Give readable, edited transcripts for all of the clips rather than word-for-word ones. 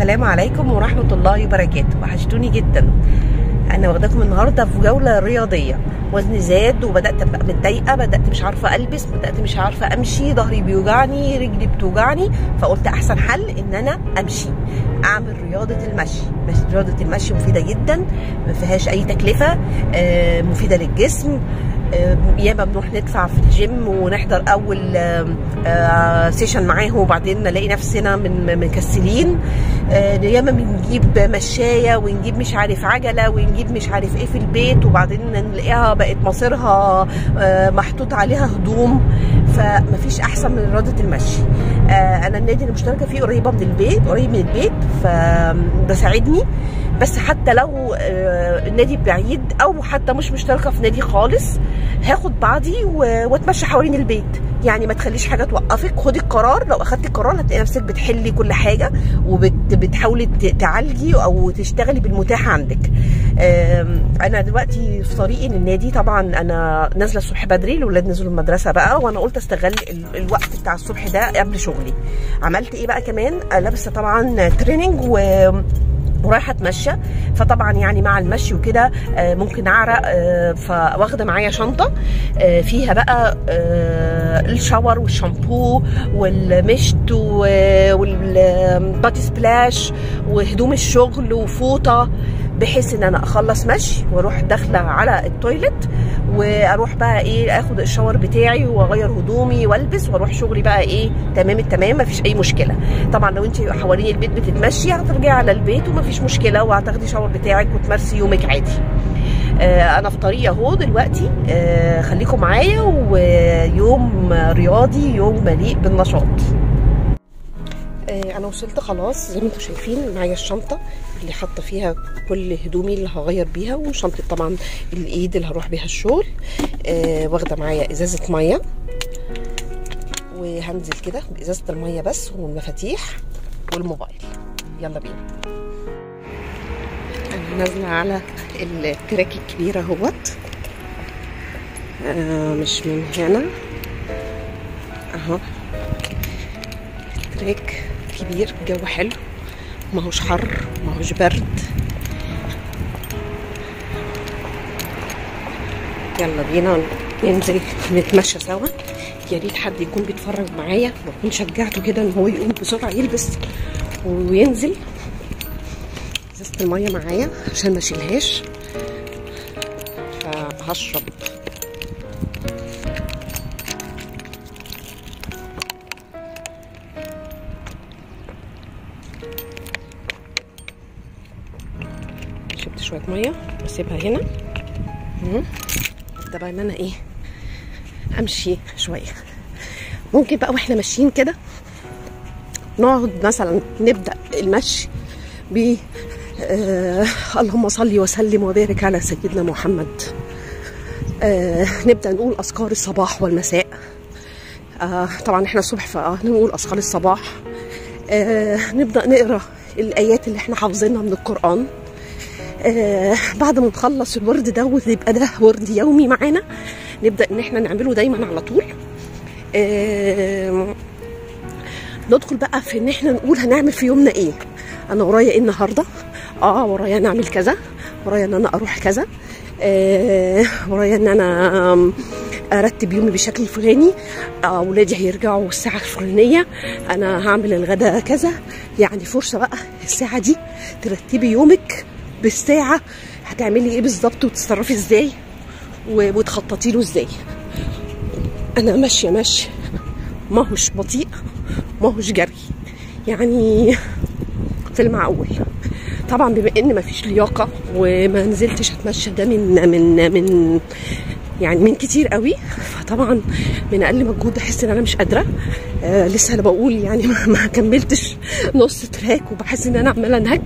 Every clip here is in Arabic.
السلام عليكم ورحمة الله وبركاته. وحشتوني جدا. انا واخداكم النهارده في جولة رياضية. وزني زاد وبدأت ابقى متضايقة، بدأت مش عارفة البس، بدأت مش عارفة امشي، ظهري بيوجعني، رجلي بتوجعني، فقلت احسن حل ان انا امشي، اعمل رياضة المشي. رياضة المشي مفيدة جدا، ما فيهاش اي تكلفة، مفيدة للجسم. ياما بنروح ندفع في الجيم ونحضر اول سيشن معاهم وبعدين نلاقي نفسنا مكسلين. ياما بنجيب مشايه ونجيب مش عارف عجله ونجيب مش عارف ايه في البيت، وبعدين نلاقيها بقت مصيرها محطوط عليها هدوم. فمفيش احسن من رياضه المشي. انا النادي اللي مشتركه فيه قريب من البيت فبساعدني. بس حتى لو النادي بعيد او حتى مش مشتركه في نادي خالص، هاخد بعضي واتمشى حوالين البيت. يعني ما تخليش حاجه توقفك، خدي القرار. لو اخدتي القرار هتلاقي نفسك بتحلي كل حاجه وبتحاولي تعالجي او تشتغلي بالمتاح عندك. انا دلوقتي في طريقي للنادي. طبعا انا نازله الصبح بدري، الاولاد نزلوا المدرسه بقى، وانا قلت استغل الوقت بتاع الصبح ده قبل شغلي. عملت ايه بقى كمان؟ لابسه طبعا تريننج ورايحه اتمشى. فطبعا يعني مع المشي وكده ممكن اعرق، فواخده معايا شنطه فيها بقى الشاور والشامبو والمشط والبادي سبلاش وهدوم الشغل وفوطه، بحيث ان انا اخلص مشي واروح داخله على التويلت واروح بقى ايه، اخد الشاور بتاعي واغير هدومي والبس واروح شغلي بقى ايه تمام التمام، مفيش اي مشكله. طبعا لو انت حوالين البيت بتتمشي هترجعي على البيت ومفيش مشكله، وهتاخدي شاور بتاعك وتمارسي يومك عادي. انا في طريقي اهو دلوقتي. خليكم معايا، ويوم رياضي، يوم مليء بالنشاط. انا وصلت خلاص زي ما انتم شايفين. معايا الشنطه اللي حاطه فيها كل هدومي اللي هغير بيها، وشنطه طبعا الايد اللي هروح بيها الشغل. واخده معايا ازازه ميه، وهنزل كده بازازه الميه بس والمفاتيح والموبايل. يلا بينا. انا نازله على التراك الكبير اهوت، مش من هنا اهو. تراك كبير، الجو حلو، ماهوش حر ماهوش برد. يلا بينا ننزل نتمشى سوا. يا ريت حد يكون بيتفرج معايا واكون شجعته كده ان هو يقوم بسرعه يلبس وينزل. ازازه الميه معايا عشان ما اشيلهاش، فهشرب. شربت شويه ميه بسيبها هنا. ابدا بقى ان انا ايه، امشي شويه. ممكن بقى واحنا ماشيين كده نقعد مثلا نبدا المشي ب اللهم صل وسلم وبارك على سيدنا محمد. نبدا نقول اذكار الصباح والمساء. طبعا احنا الصبح فنقول اذكار الصباح. نبدا نقرا الايات اللي احنا حافظينها من القران. بعد ما نخلص الورد ده ويبقى ده ورد يومي معانا، نبدا ان احنا نعمله دايما على طول. ندخل بقى في ان احنا نقول هنعمل في يومنا ايه. انا ورايا ايه النهارده؟ ورايا نعمل كذا، ورايا ان انا اروح كذا، ورايا ان انا ارتب يومي بالشكل الفلاني، اولادي هيرجعوا الساعه الفلانيه، انا هعمل الغداء كذا. يعني فرصه بقى الساعه دي ترتبي يومك بالساعه، هتعملي ايه بالظبط وتتصرفي ازاي وتخططي له ازاي. انا ماشيه ماشي، ماهوش بطيء ماهوش جري، يعني في المعقول. طبعا بما ان مفيش لياقه وما نزلتش اتمشى ده من يعني من كتير قوي، فطبعا من اقل مجهود احس ان انا مش قادره. لسه انا بقول يعني ما كملتش نص تراك وبحس ان انا عماله انهج،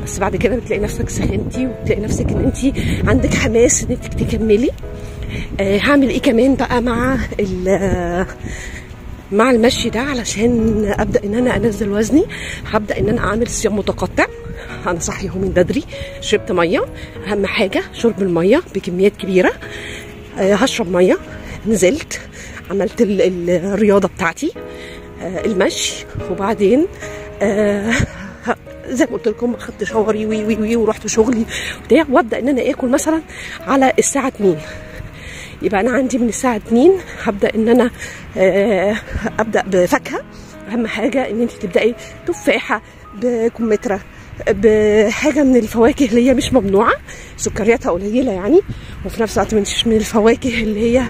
بس بعد كده بتلاقي نفسك سخنتي وبتلاقي نفسك ان انت عندك حماس ان انت تكملي. هعمل ايه كمان بقى مع المشي ده علشان ابدا ان انا انزل وزني؟ هبدا ان انا اعمل صيام متقطع. انا صاحيه من بدري، شربت ميه، اهم حاجه شرب الميه بكميات كبيره. هشرب ميه، نزلت عملت الرياضه بتاعتي، المشي، وبعدين زي ما قلت لكم اخدت شاوري وي وي وي ورحت شغلي وبتاع، وابدا ان انا اكل مثلا على الساعه 2. يبقى انا عندي من الساعه 2 هبدا ان انا ابدا بفاكهه. اهم حاجه ان انت تبداي تفاحه بكمثرى بحاجه من الفواكه اللي هي مش ممنوعه، سكرياتها قليله يعني، وفي نفس الوقت مش من الفواكه اللي هي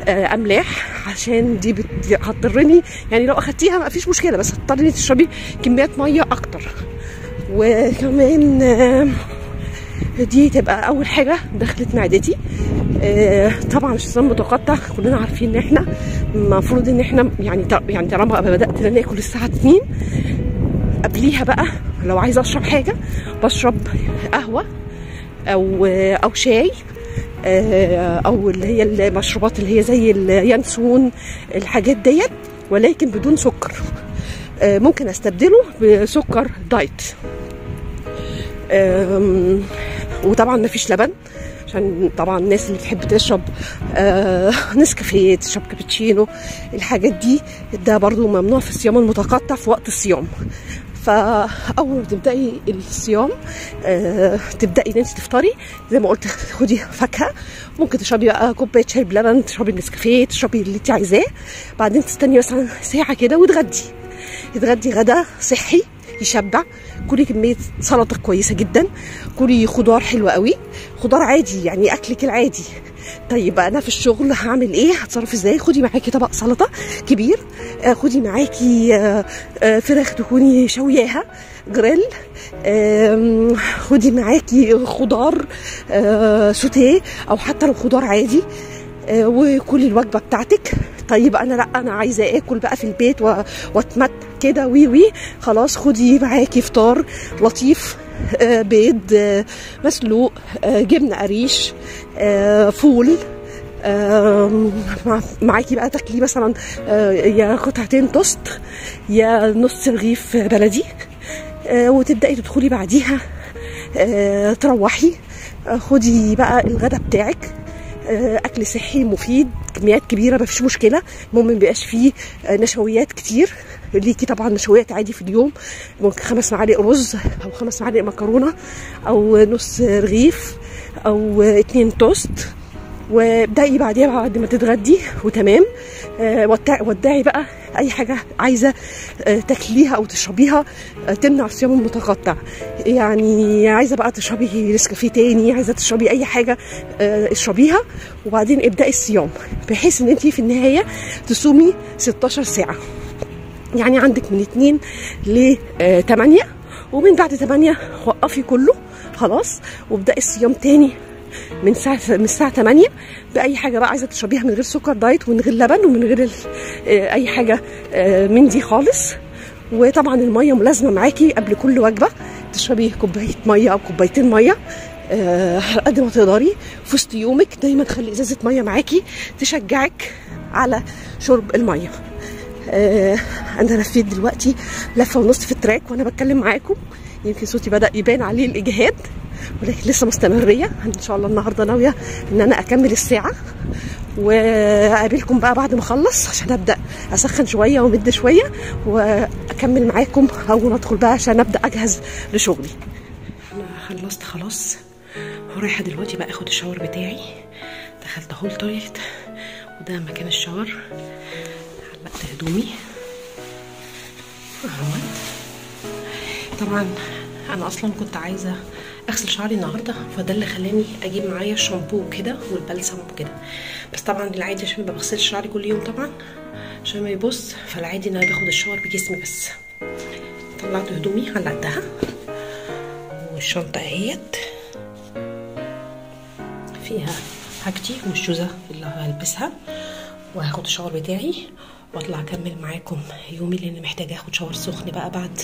املاح، عشان دي هتضرني يعني. لو اخدتيها ما فيش مشكله، بس هتضطري تشربي كميات ميه اكتر. وكمان دي تبقى اول حاجه دخلت معدتي. طبعا الصيام متقطع كلنا عارفين ان احنا المفروض ان احنا يعني طالما بدات ان انا اكل الساعه 2 قبليها بقى لو عايزه اشرب حاجه بشرب قهوه او شاي او اللي هي المشروبات اللي هي زي اليانسون الحاجات ديت، ولكن بدون سكر. ممكن استبدله بسكر دايت. وطبعا مفيش لبن، عشان طبعا الناس اللي بتحب تشرب نسكافيه، تشرب كابتشينو، الحاجات دي ده برضو ممنوع في الصيام المتقطع في وقت الصيام. فاول ما تبداي الصيام تبداي ان انت تفطري زي ما قلت، خدي فاكهه، ممكن تشربي بقى كوبايه شاي بلبن، تشربي نسكافيه، تشربي اللي انت عايزاه. بعدين تستني مثلا ساعه كده وتغدي غدا صحي يشبع. كلي كميه سلطه كويسه جدا، كلي خضار حلو قوي، خضار عادي يعني اكلك العادي. طيب انا في الشغل هعمل ايه؟ هتصرف ازاي؟ خدي معاكي طبق سلطه كبير، خدي معاكي فراخ تكوني شوياها جريل، خدي معاكي خضار سوتيه او حتى لو خضار عادي، وكلي الوجبه بتاعتك. طيب انا عايزه اكل بقى في البيت واتمتع كده وي خلاص، خدي معاكي فطار لطيف، بيض مسلوق، جبنه قريش، فول، معاكي بقى تاكلي مثلا يا قطعتين توست يا نص رغيف بلدي، وتبداي تدخلي بعديها تروحي. خدي بقى الغدا بتاعك، اكل صحي مفيد، كميات كبيره مفيش مشكله، المهم مبيبقاش فيه نشويات كتير. ليكي طبعا نشويات عادي في اليوم، ممكن 5 معالق رز او 5 معالق مكرونه او نص رغيف او 2 توست، وابدأي بعديها بعد ما تتغدي وتمام. ودعي بقى اي حاجه عايزه تاكليها او تشربيها تمنع الصيام المتقطع. يعني عايزه بقى تشربي نسكافيه تاني، عايزه تشربي اي حاجه اشربيها، وبعدين ابدأي الصيام بحيث ان انت في النهايه تصومي 16 ساعه. يعني عندك من 2 ل 8، ومن بعد 8 وقفي كله خلاص، وابدأي الصيام تاني من الساعه 8 باي حاجه بقى عايزه تشربيها، من غير سكر دايت ومن غير لبن ومن غير اي حاجه من دي خالص. وطبعا الميه ملازمه معاكي قبل كل وجبه، تشربي كوبايه ميه او كوبايتين ميه قد ما تقدري في وسط يومك. دايما خلي ازازه ميه معاكي تشجعك على شرب الميه. انا لفيت دلوقتي لفه ونص في التراك وانا بتكلم معاكم، يمكن صوتي بدأ يبان عليه الاجهاد، ولكن لسه مستمريه ان شاء الله. النهارده ناويه ان انا اكمل الساعه، واقابلكم بقى بعد ما اخلص عشان ابدا اسخن شويه وامد شويه واكمل معاكم اول ما ادخل بقى عشان ابدا اجهز لشغلي. انا خلصت خلاص ورايحه دلوقتي بقى اخد الشاور بتاعي. دخلت اهو التويليت وده مكان الشاور. علقت هدومي اهو. طبعا انا اصلا كنت عايزه اغسل شعري النهارده، فده اللي خلاني اجيب معايا الشامبو كده والبلسم وكده. بس طبعا العادي عشان ما بغسلش شعري كل يوم طبعا عشان ما يبص، فالعادي ان انا باخد الشاور بجسمي بس. طلعت هدومي علقتها، والشنطه اهيت فيها حاجتي والشوزه اللي هلبسها، وهاخد الشاور بتاعي واطلع اكمل معاكم يومي، لان محتاجه اخد شاور سخن بقى بعد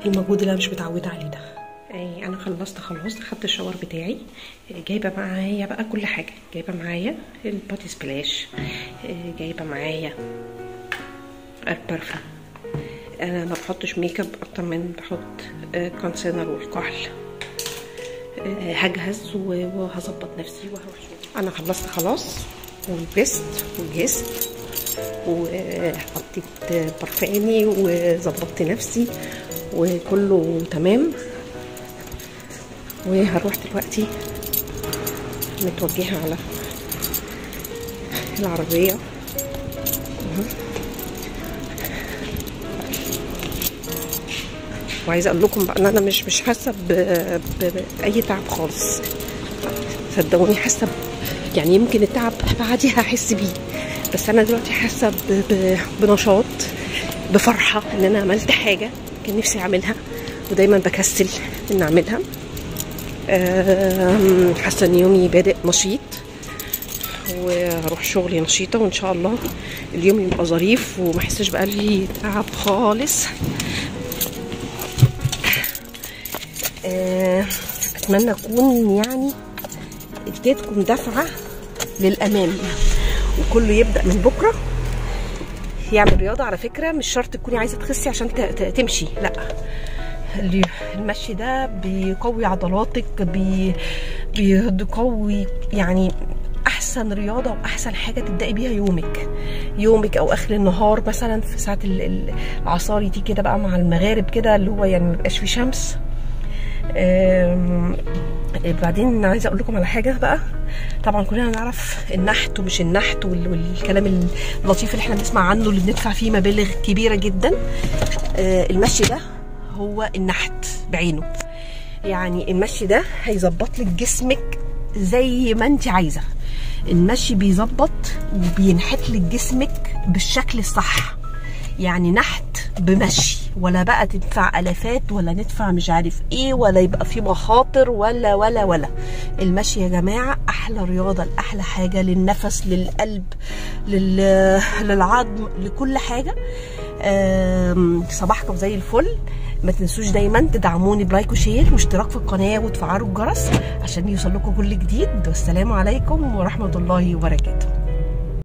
المجهود اللي انا مش متعوده عليه ده. انا خلصت خلاص، اخدت الشاور بتاعي. جايبه معايا بقى كل حاجه، جايبه معايا البودي سبلاش، جايبه معايا البرفان. انا ما بحطش ميك اب اكتر من بحط كونسيلر والكحل. هجهز وهظبط نفسي وهروح شغل. انا خلصت خلاص ولبست وجهزت وحطيت برفاني وظبطت نفسي وكله تمام. وهروح دلوقتي متوجهه على العربيه. وعايزه اقول لكم بقى ان انا مش حاسه باي تعب خالص، صدقوني. حاسه يعني يمكن التعب بعديها هحس بيه، بس انا دلوقتي حاسه بنشاط، بفرحه ان انا عملت حاجه كان نفسي اعملها ودايما بكسل ان اعملها. حاسه ان يومي بادئ نشيط، وهروح شغلي نشيطه، وان شاء الله اليوم يبقى ظريف وما احسش بقى لي تعب خالص. اتمنى اكون يعني اديتكم دفعه للامام، وكله يبدا من بكره يعمل رياضه. على فكره مش شرط تكوني عايزه تخسي عشان تمشي، لا، المشي ده بيقوي عضلاتك، بيقوي يعني احسن رياضه واحسن حاجه تبداي بيها يومك او اخر النهار، مثلا في ساعه العصاري دي كده بقى مع المغارب كده، اللي هو يعني مبقاش في شمس. بعدين عايزه اقول لكم على حاجه بقى. طبعا كلنا نعرف النحت ومش النحت والكلام اللطيف اللي احنا بنسمع عنه اللي بندفع فيه مبالغ كبيره جدا. المشي ده هو النحت بعينه. يعني المشي ده هيظبط لك جسمك زي ما انت عايزه. المشي بيظبط وبينحت لك جسمك بالشكل الصح. يعني نحت بمشي، ولا بقى تدفع الافات ولا ندفع مش عارف ايه، ولا يبقى في مخاطر ولا. المشي يا جماعه احلى رياضه، احلى حاجه للنفس، للقلب، للعظم، لكل حاجه. صباحكم زي الفل. ما تنسوش دايما تدعموني بلايك وشير واشتراك في القناه وتفعلوا الجرس عشان يوصل لكم كل جديد. والسلام عليكم ورحمه الله وبركاته.